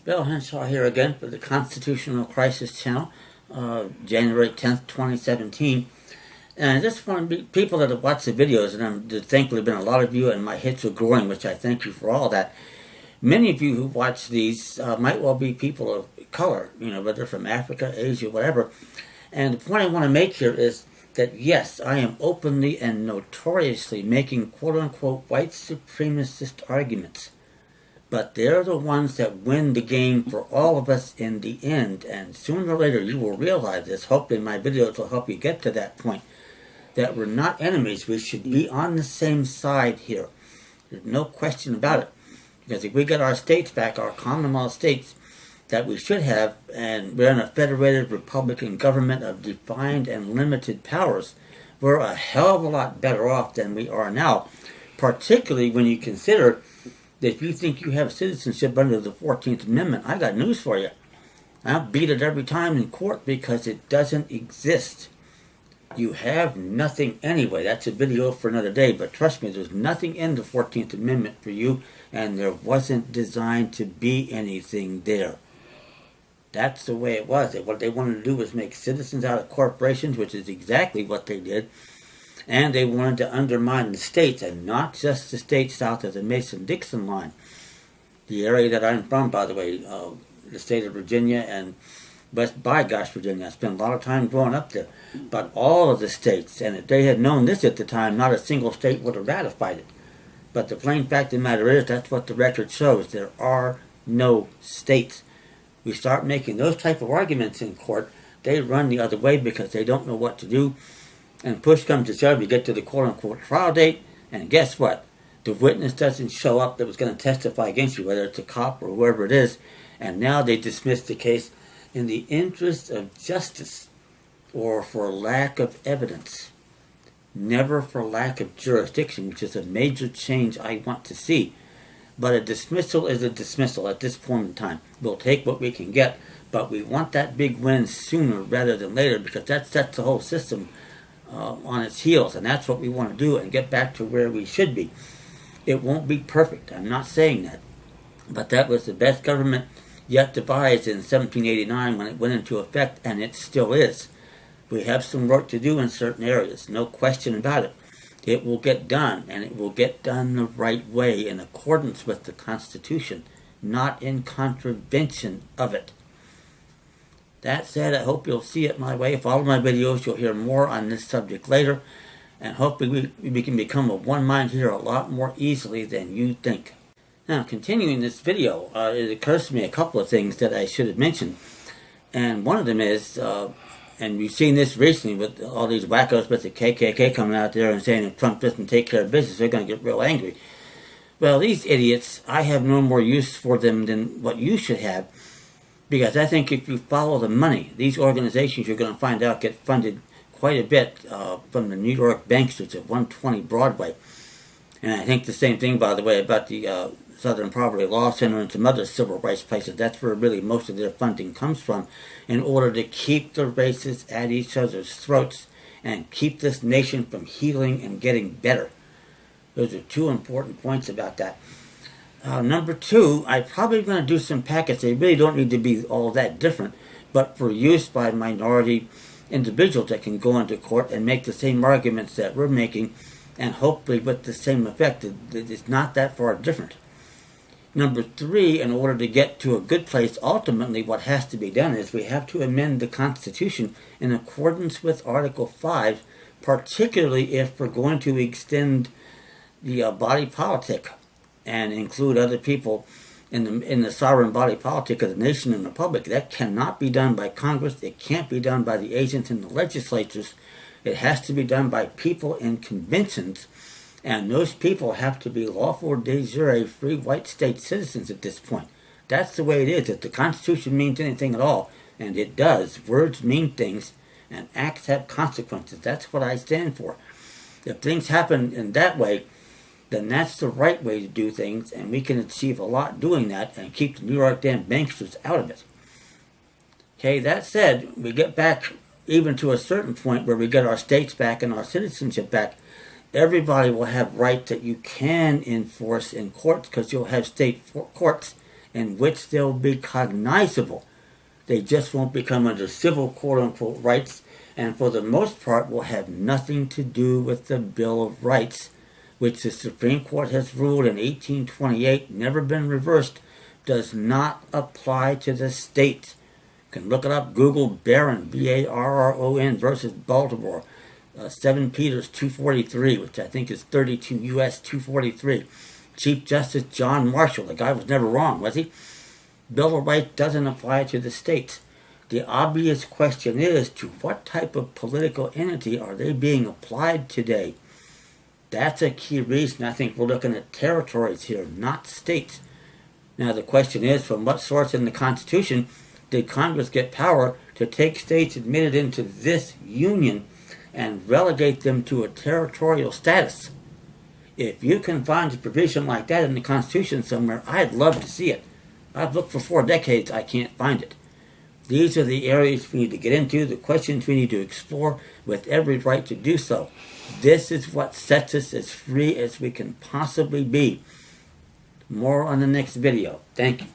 Bill Henshaw here again for the Constitutional Crisis Channel, January 10th, 2017. And I just want to be people that have watched the videos, and there's thankfully been a lot of you, and my hits are growing, which I thank you for all that. Many of you who watch these might well be people of color, whether from Africa, Asia, whatever. And the point I want to make here is that yes, I am openly and notoriously making quote-unquote white supremacist arguments. But they're the ones that win the game for all of us in the end. And sooner or later you will realize this. Hopefully my videos will help you get to that point. That we're not enemies. We should be on the same side here. There's no question about it. Because if we get our states back, our Commonwealth states that we should have, and we're in a federated Republican government of defined and limited powers, we're a hell of a lot better off than we are now. Particularly when you consider that if you think you have citizenship under the 14th Amendment, I got news for you. I'll beat it every time in court because it doesn't exist. You have nothing anyway. That's a video for another day, but trust me, there's nothing in the 14th Amendment for you, and there wasn't designed to be anything there. That's the way it was. What they wanted to do was make citizens out of corporations, which is exactly what they did. And they wanted to undermine the states, and not just the states south of the Mason-Dixon line. The area that I'm from, by the way, the state of Virginia and West Bygone, Virginia. I spent a lot of time growing up there. But all of the states, and if they had known this at the time, not a single state would have ratified it. But the plain fact of the matter is, that's what the record shows. There are no states. We start making those type of arguments in court, they run the other way because they don't know what to do. And push comes to shove, you get to the quote-unquote trial date, and guess what? The witness doesn't show up that was going to testify against you, whether it's a cop or whoever it is, and now they dismiss the case in the interest of justice or for lack of evidence. Never for lack of jurisdiction, which is a major change I want to see. But a dismissal is a dismissal at this point in time. We'll take what we can get, but we want that big win sooner rather than later because that sets the whole system on its heels, and that's what we want to do and get back to where we should be. It won't be perfect, I'm not saying that, but that was the best government yet devised in 1789 when it went into effect, and it still is. We have some work to do in certain areas, no question about it. It will get done, and it will get done the right way in accordance with the Constitution, not in contravention of it. That said, I hope you'll see it my way. Follow my videos. You'll hear more on this subject later. And hopefully we can become of one mind here a lot more easily than you think. Now, continuing this video, it occurs to me a couple of things that I should have mentioned. And one of them is, and we've seen this recently with all these wackos with the KKK coming out there and saying if Trump doesn't take care of business, they're going to get real angry. Well, these idiots, I have no more use for them than what you should have. Because I think if you follow the money, these organizations you're going to find out get funded quite a bit from the New York banksters at 120 Broadway. And I think the same thing, by the way, about the Southern Poverty Law Center and some other civil rights places. That's where really most of their funding comes from in order to keep the races at each other's throats and keep this nation from healing and getting better. Those are two important points about that. Number two, I'm probably going to do some packets. They really don't need to be all that different, but for use by minority individuals that can go into court and make the same arguments that we're making, and hopefully with the same effect. It's not that far different. Number three, in order to get to a good place, ultimately what has to be done is we have to amend the Constitution in accordance with Article 5, particularly if we're going to extend the body politic and include other people in the sovereign body politic of the nation and republic. That cannot be done by Congress. It can't be done by the agents in the legislatures. It has to be done by people in conventions, and those people have to be lawful de jure free white state citizens at this point. That's the way it is. If the Constitution means anything at all, and it does, words mean things, and acts have consequences. That's what I stand for. If things happen in that way, then that's the right way to do things, and we can achieve a lot doing that and keep the New York damn banksters out of it. Okay, that said, we get back even to a certain point where we get our states back and our citizenship back. Everybody will have rights that you can enforce in courts because you'll have state courts in which they'll be cognizable. They just won't become under civil quote-unquote rights, and for the most part will have nothing to do with the Bill of Rights, which the Supreme Court has ruled in 1828, never been reversed, does not apply to the states. You can look it up, Google Barron, B-A-R-R-O-N versus Baltimore, 7 Peters 243, which I think is 32 U.S. 243. Chief Justice John Marshall, the guy was never wrong, was he? Bill of Rights doesn't apply to the states. The obvious question is, to what type of political entity are they being applied today? That's a key reason I think we're looking at territories here, not states. Now the question is, from what source in the Constitution did Congress get power to take states admitted into this union and relegate them to a territorial status? If you can find a provision like that in the Constitution somewhere, I'd love to see it. I've looked for 4 decades, I can't find it. These are the areas we need to get into, the questions we need to explore with every right to do so. This is what sets us as free as we can possibly be. More on the next video. Thank you.